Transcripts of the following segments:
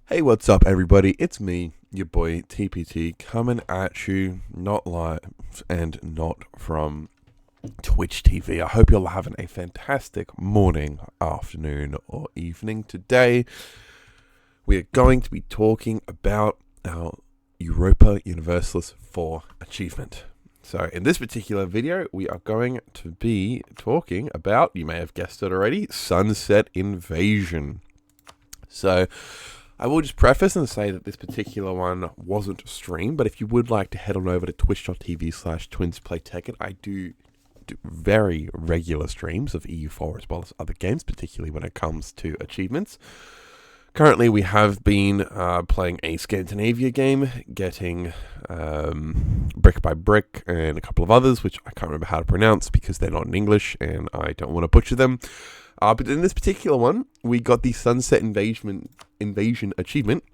Hey, what's up, everybody? It's me, your boy TPT, coming at you, not live and not from Twitch TV. I hope you're having a fantastic morning, afternoon, or evening. Today, we are going to be talking about our Europa Universalis 4 achievement. So, in this particular video, we are going to be talking about, you may have guessed it already, Sunset Invasion. So, I will just preface and say that this particular one wasn't streamed, but if you would like to head on over to twitch.tv/twinsplaytekken, I do very regular streams of EU4 as well as other games, particularly when it comes to achievements. Currently, we have been playing a Scandinavia game, getting Brick by Brick and a couple of others, which I can't remember how to pronounce because they're not in English and I don't want to butcher them. But in this particular one, we got the Sunset Invasion achievement,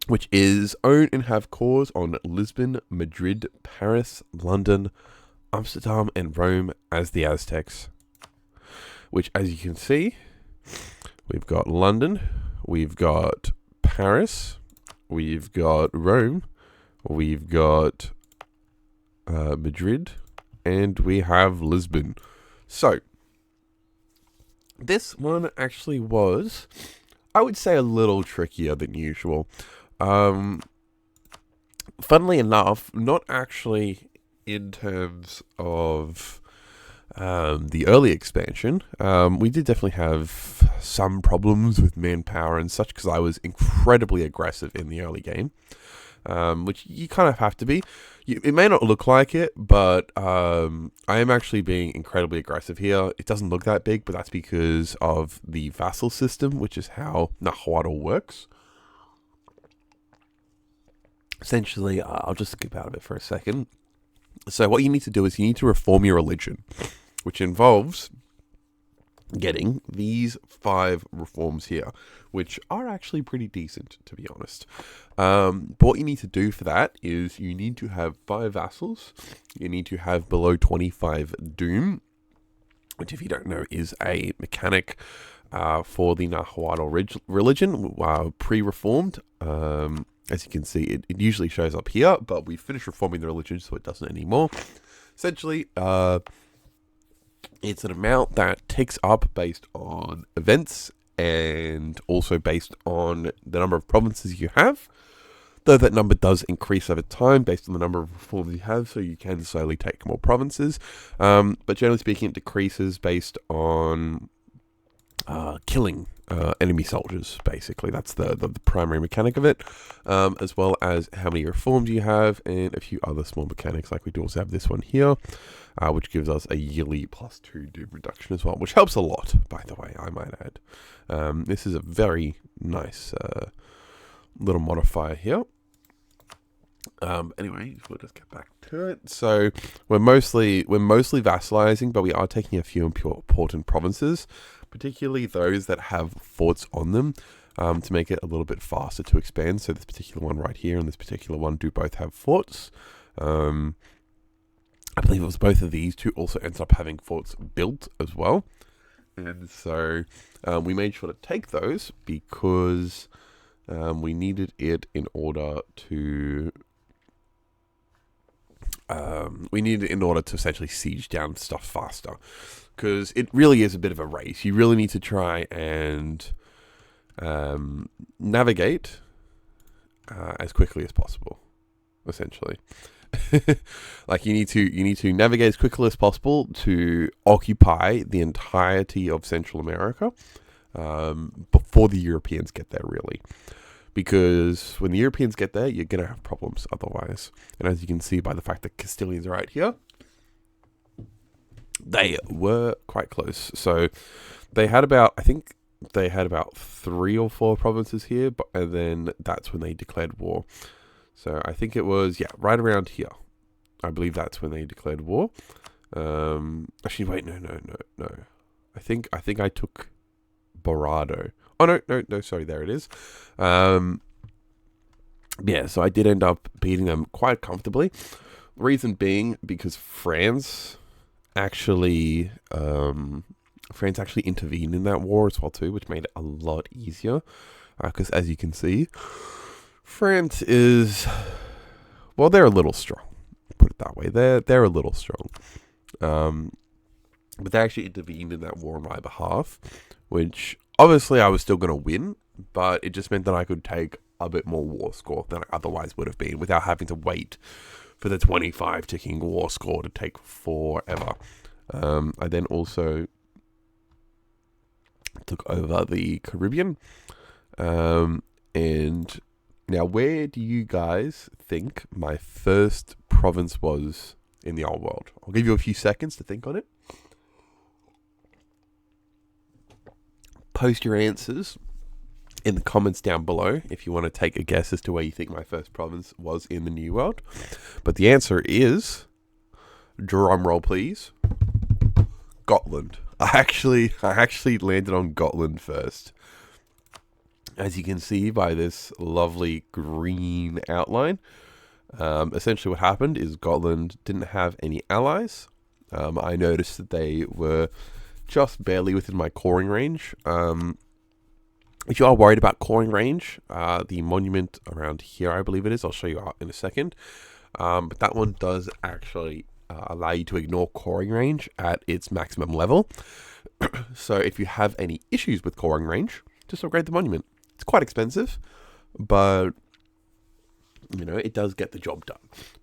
which is own and have cores on Lisbon, Madrid, Paris, London, Amsterdam and Rome as the Aztecs. Which, as you can see, we've got London, we've got Paris, we've got Rome, we've got Madrid, and we have Lisbon. So, this one actually was, I would say, a little trickier than usual. Funnily enough, not actually in terms of the early expansion. We did definitely have some problems with manpower and such because I was incredibly aggressive in the early game, which you kind of have to be. It may not look like it, but I am actually being incredibly aggressive here. It doesn't look that big, but that's because of the vassal system, which is how Nahuatl works. Essentially, I'll just skip out of it for a second. So what you need to do is you need to reform your religion, which involves getting these 5 reforms here, which are actually pretty decent, to be honest. But what you need to do for that is you need to have 5 vassals. You need to have below 25 doom, which, if you don't know, is a mechanic for the Nahuatl religion, pre-reformed. As you can see, it usually shows up here, but we finished reforming the religion, so it doesn't anymore. Essentially, it's an amount that ticks up based on events and also based on the number of provinces you have, though that number does increase over time based on the number of reforms you have, so you can slowly take more provinces. But generally speaking, it decreases based on killing enemy soldiers, basically. That's the primary mechanic of it, as well as how many reforms you have and a few other small mechanics, like we do also have this one here, which gives us a yearly +2 doom reduction as well, which helps a lot, by the way, I might add. This is a very nice little modifier here. Anyway, we'll just get back to it. So we're mostly vassalizing, but we are taking a few important provinces, particularly those that have forts on them, to make it a little bit faster to expand. So this particular one right here and this particular one do both have forts. I believe it was both of these two also ended up having forts built as well. And so we made sure to take those because we needed it in order to essentially siege down stuff faster, because it really is a bit of a race. You really need to try and navigate as quickly as possible, essentially. Like you need to navigate as quickly as possible to occupy the entirety of Central America before the Europeans get there, really. Because when the Europeans get there, you're going to have problems otherwise. And as you can see by the fact that Castilians are right here, they were quite close. So they had about, I think they had about 3 or 4 provinces here, and then that's when they declared war. So I think it was, right around here. I believe that's when they declared war. Actually, wait, no. I think I took Borado. Oh, no, sorry, there it is. So I did end up beating them quite comfortably. The reason being because France actually intervened in that war as well too, which made it a lot easier. Because as you can see, France is, well, they're a little strong. Put it that way. They're a little strong. But they actually intervened in that war on my behalf, which obviously I was still going to win, but it just meant that I could take a bit more war score than I otherwise would have been without having to wait for the 25 ticking war score to take forever. I then also took over the Caribbean. And now, where do you guys think my first province was in the old world? I'll give you a few seconds to think on it. Post your answers in the comments down below if you want to take a guess as to where you think my first province was in the New World. But the answer is, drum roll please, Gotland. I actually landed on Gotland first. As you can see by this lovely green outline, essentially what happened is Gotland didn't have any allies. I noticed that they were just barely within my coring range. If you are worried about coring range, the monument around here, I believe it is, I'll show you out in a second. But that one does actually allow you to ignore coring range at its maximum level. So if you have any issues with coring range, just upgrade the monument. It's quite expensive, but you know, it does get the job done.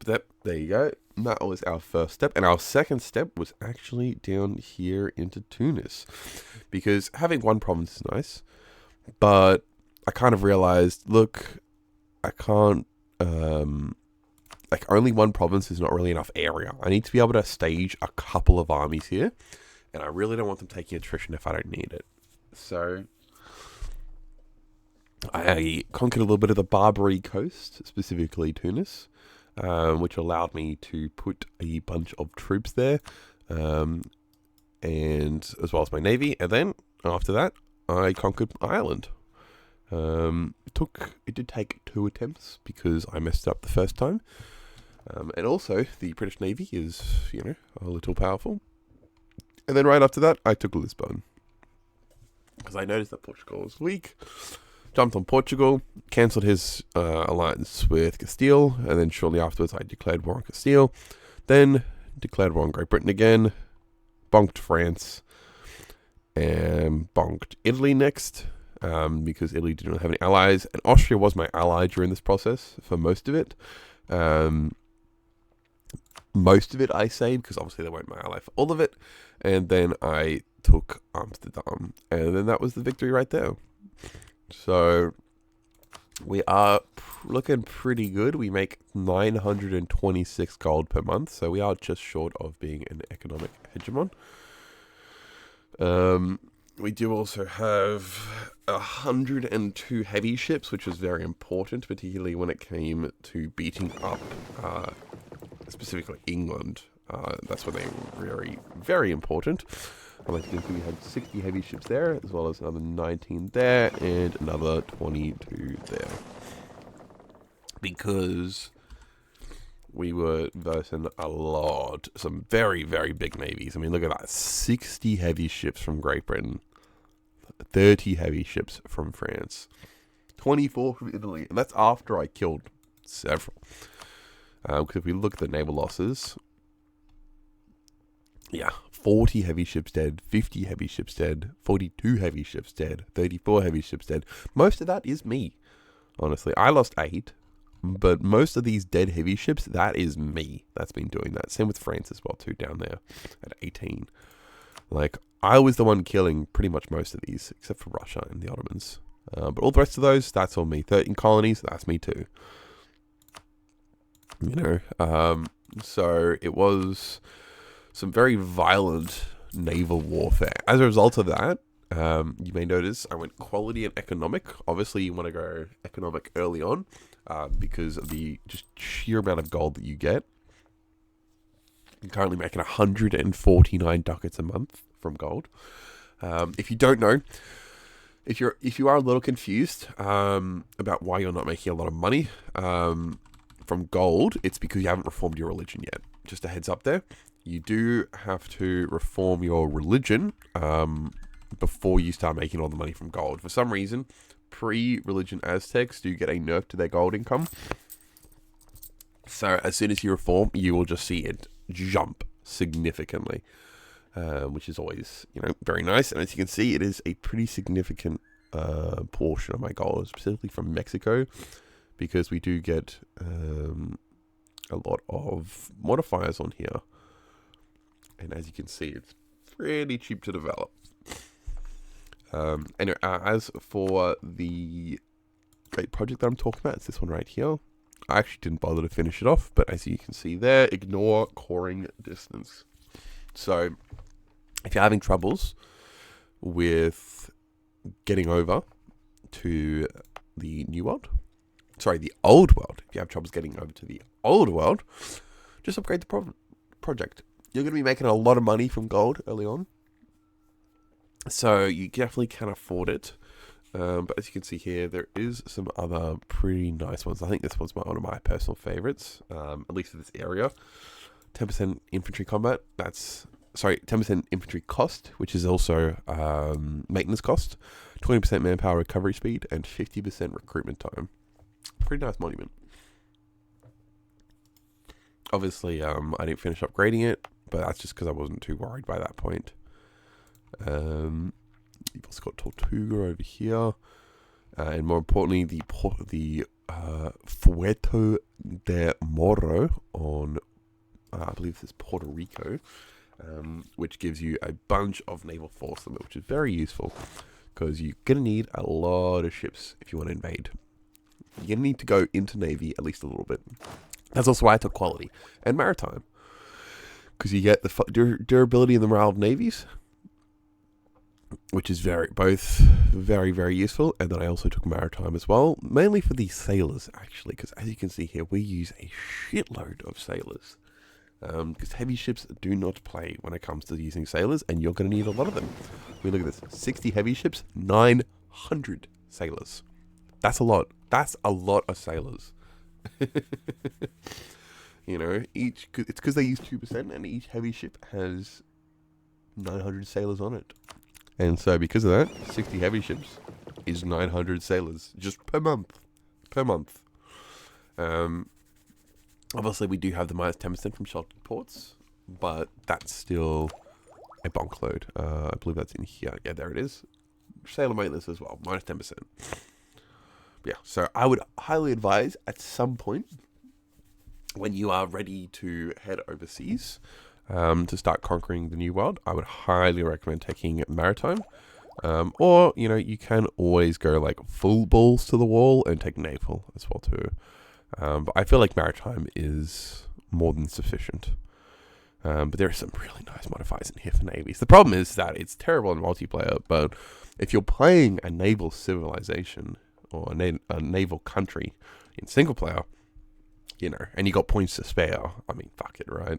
But there you go. That was our first step. And our second step was actually down here into Tunis. Because having one province is nice. But I kind of realized, look, I can't, like only one province is not really enough area. I need to be able to stage a couple of armies here. And I really don't want them taking attrition if I don't need it. So I conquered a little bit of the Barbary coast, specifically Tunis, which allowed me to put a bunch of troops there, and as well as my navy. And then after that, I conquered Ireland. It did take 2 attempts because I messed up the first time. And also the British Navy is, you know, a little powerful. And then right after that, I took Lisbon because I noticed that Portugal was weak. Jumped on Portugal, cancelled his alliance with Castile, and then shortly afterwards I declared war on Castile. Then declared war on Great Britain again, bonked France, and bonked Italy next, because Italy didn't have any allies, and Austria was my ally during this process for most of it. Most of it, I say, because obviously they weren't my ally for all of it. And then I took Amsterdam, and then that was the victory right there. So we are looking pretty good. We make 926 gold per month, so we are just short of being an economic hegemon. We do also have 102 heavy ships, which was very important, particularly when it came to beating up specifically England. That's when they were very, very important. Like you can see, we had 60 heavy ships there, as well as another 19 there, and another 22 there. Because we were versing some very, very big navies. I mean, look at that. 60 heavy ships from Great Britain, 30 heavy ships from France, 24 from Italy, and that's after I killed several. Because if we look at the naval losses, yeah, 40 heavy ships dead, 50 heavy ships dead, 42 heavy ships dead, 34 heavy ships dead. Most of that is me, honestly. I lost 8, but most of these dead heavy ships, that is me that's been doing that. Same with France as well, too, down there at 18. Like, I was the one killing pretty much most of these, except for Russia and the Ottomans. But all the rest of those, that's all me. 13 colonies, that's me too. You know, so it was some very violent naval warfare. As a result of that, you may notice I went quality and economic. Obviously, you want to go economic early on because of the just sheer amount of gold that you get. I'm currently making 149 ducats a month from gold. If you don't know, if you are a little confused about why you're not making a lot of money from gold, it's because you haven't reformed your religion yet. Just a heads up there. You do have to reform your religion before you start making all the money from gold. For some reason, pre-religion Aztecs do get a nerf to their gold income. So as soon as you reform, you will just see it jump significantly, which is always, very nice. And as you can see, it is a pretty significant portion of my gold, specifically from Mexico, because we do get a lot of modifiers on here. And as you can see, it's pretty cheap to develop. Anyway, as for the great project that I'm talking about, it's this one right here. I actually didn't bother to finish it off, but as you can see there, ignore coring distance. So, if you're having troubles with getting over to the new world, the old world, if you have troubles getting over to the old world, just upgrade the project. You're going to be making a lot of money from gold early on, so you definitely can afford it. But as you can see here, there is some other pretty nice ones. I think this one's one of my personal favorites, at least for this area. 10% infantry combat. 10% infantry cost, which is also maintenance cost. 20% manpower recovery speed, and 50% recruitment time. Pretty nice monument. Obviously, I didn't finish upgrading it, but that's just because I wasn't too worried by that point. You've also got Tortuga over here, and more importantly, the Fuerte de Morro on, I believe this is Puerto Rico, which gives you a bunch of naval force limit, which is very useful because you're gonna need a lot of ships if you want to invade. You're gonna need to go into navy at least a little bit. That's also why I took quality and maritime, because you get the durability and the morale of navies, which is both very, very useful. And then I also took maritime as well, mainly for the sailors, actually, because as you can see here, we use a shitload of sailors. Because heavy ships do not play when it comes to using sailors, and you're going to need a lot of them. We look at this: 60 heavy ships, 900 sailors. That's a lot. That's a lot of sailors. It's because they use 2%, and each heavy ship has 900 sailors on it. And so because of that, 60 heavy ships is 900 sailors just per month. Obviously, we do have the minus 10% from sheltered ports, but that's still a bonk load. I believe that's in here. Yeah, there it is. Sailor maintenance as well, minus 10%. Yeah, so I would highly advise at some point when you are ready to head overseas to start conquering the new world, I would highly recommend taking maritime. Or, you can always go like full balls to the wall and take naval as well too. But I feel like maritime is more than sufficient. But there are some really nice modifiers in here for navies. The problem is that it's terrible in multiplayer, but if you're playing a naval civilization or a naval country in single player, and you got points to spare, I mean, fuck it, right?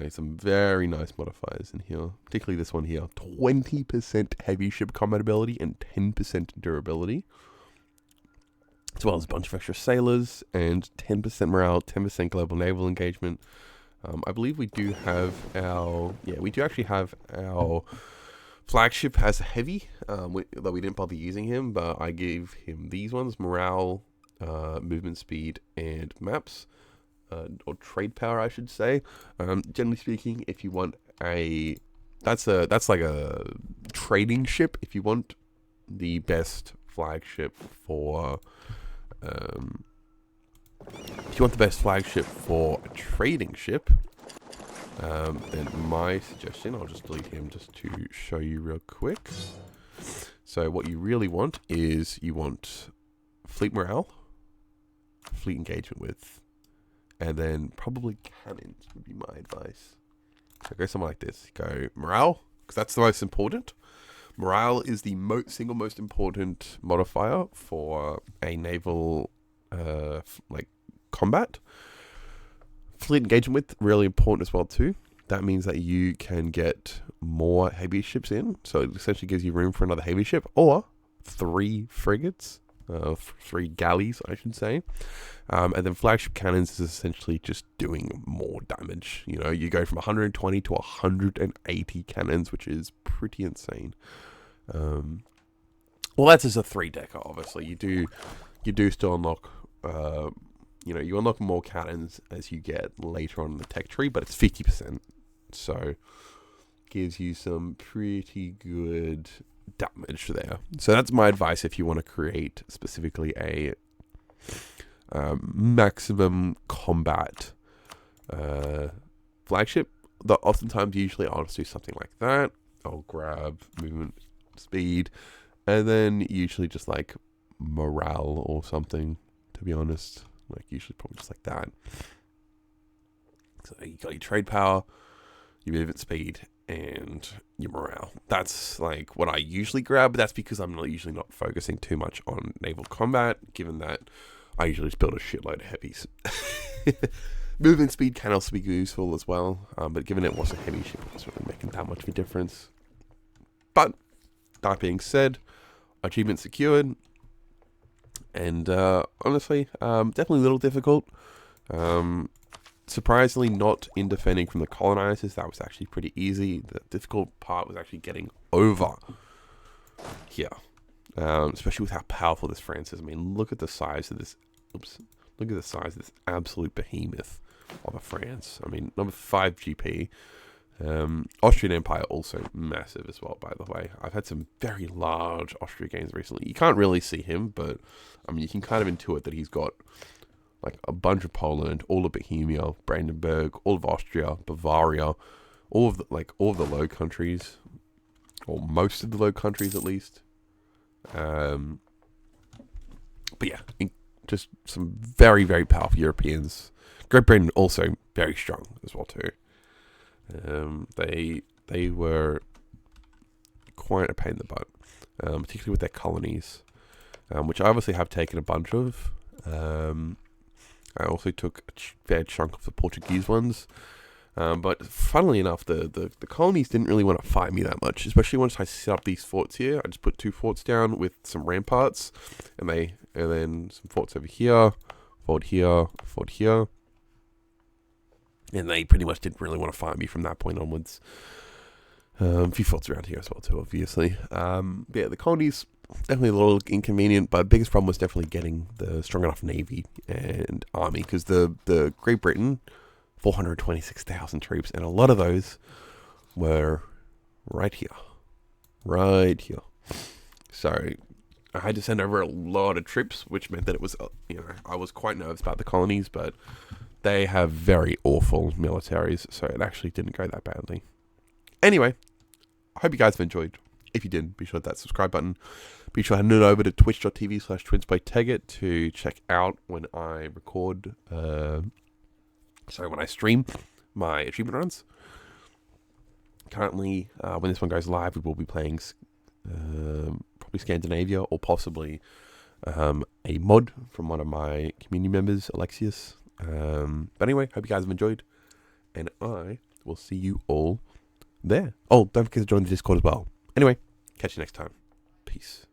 Some very nice modifiers in here, particularly this one here: 20% heavy ship combat ability and 10% durability, as well as a bunch of extra sailors and 10% morale, 10% global naval engagement. I believe we do have we do actually have our flagship as a heavy, though we didn't bother using him, but I gave him these ones: morale, movement speed, and maps. Or trade power, I should say. Generally speaking, if you want that's like a trading ship. If you want the best flagship for, a trading ship, then my suggestion, I'll just delete him just to show you real quick. So what you really want is you want fleet morale, fleet engagement width, and then probably cannons would be my advice. So go something like this. Go morale, because that's the most important. Morale is the single most important modifier for a naval combat. Fleet engagement width, really important as well too. That means that you can get more heavy ships in. So it essentially gives you room for another heavy ship or 3 frigates three galleys, I should say. And then flagship cannons is essentially just doing more damage. You know, you go from 120 to 180 cannons, which is pretty insane. Well, that's just a 3-decker, obviously. You do still unlock, you unlock more cannons as you get later on in the tech tree, but it's 50%. So, gives you some pretty good damage there. So that's my advice if you want to create specifically a maximum combat flagship. Oftentimes, usually I'll just do something like that. I'll grab movement speed, and then usually just like morale or something, to be honest. Like usually probably just like that. So you got your trade power, your movement speed, and your morale. That's like what I usually grab, but that's because I'm usually not focusing too much on naval combat, given that I usually just build a shitload of heavies. Movement speed can also be useful as well, but given it was a heavy ship, it wasn't really making that much of a difference. But that being said, achievement secured, and honestly, definitely a little difficult. Surprisingly, not in defending from the colonizers. That was actually pretty easy. The difficult part was actually getting over here, especially with how powerful this France is. I mean, look at the size of this. Look at the size of this absolute behemoth of a France. I mean, number 5 GP. Austrian Empire also massive as well, by the way. I've had some very large Austria games recently. You can't really see him, but I mean, you can kind of intuit that he's got like a bunch of Poland, all of Bohemia, Brandenburg, all of Austria, Bavaria, all of the Low Countries, or most of the Low Countries at least. But yeah, just some very, very powerful Europeans. Great Britain also very strong as well too. They were quite a pain in the butt, particularly with their colonies, which I obviously have taken a bunch of. I also took a fair chunk of the Portuguese ones, but funnily enough, the colonies didn't really want to fight me that much, especially once I set up these forts here. I just put 2 forts down with some ramparts, and then some forts over here, fort here, fort here. And they pretty much didn't really want to fight me from that point onwards. A few forts around here as well too, obviously. But yeah, the colonies, definitely a little inconvenient, but the biggest problem was definitely getting the strong enough navy and army, because the Great Britain, 426,000 troops, and a lot of those were right here. So I had to send over a lot of troops, which meant that it was, I was quite nervous about the colonies, but they have very awful militaries, so it actually didn't go that badly. Anyway, I hope you guys have enjoyed. If you did, be sure to hit that subscribe button. Be sure to head over to twitch.tv/TwinsPlayTagit to check out when I record, when I stream my achievement runs. Currently, when this one goes live, we will be playing probably Scandinavia, or possibly a mod from one of my community members, Alexius. But anyway, hope you guys have enjoyed, and I will see you all there. Oh, don't forget to join the Discord as well. Anyway, catch you next time. Peace.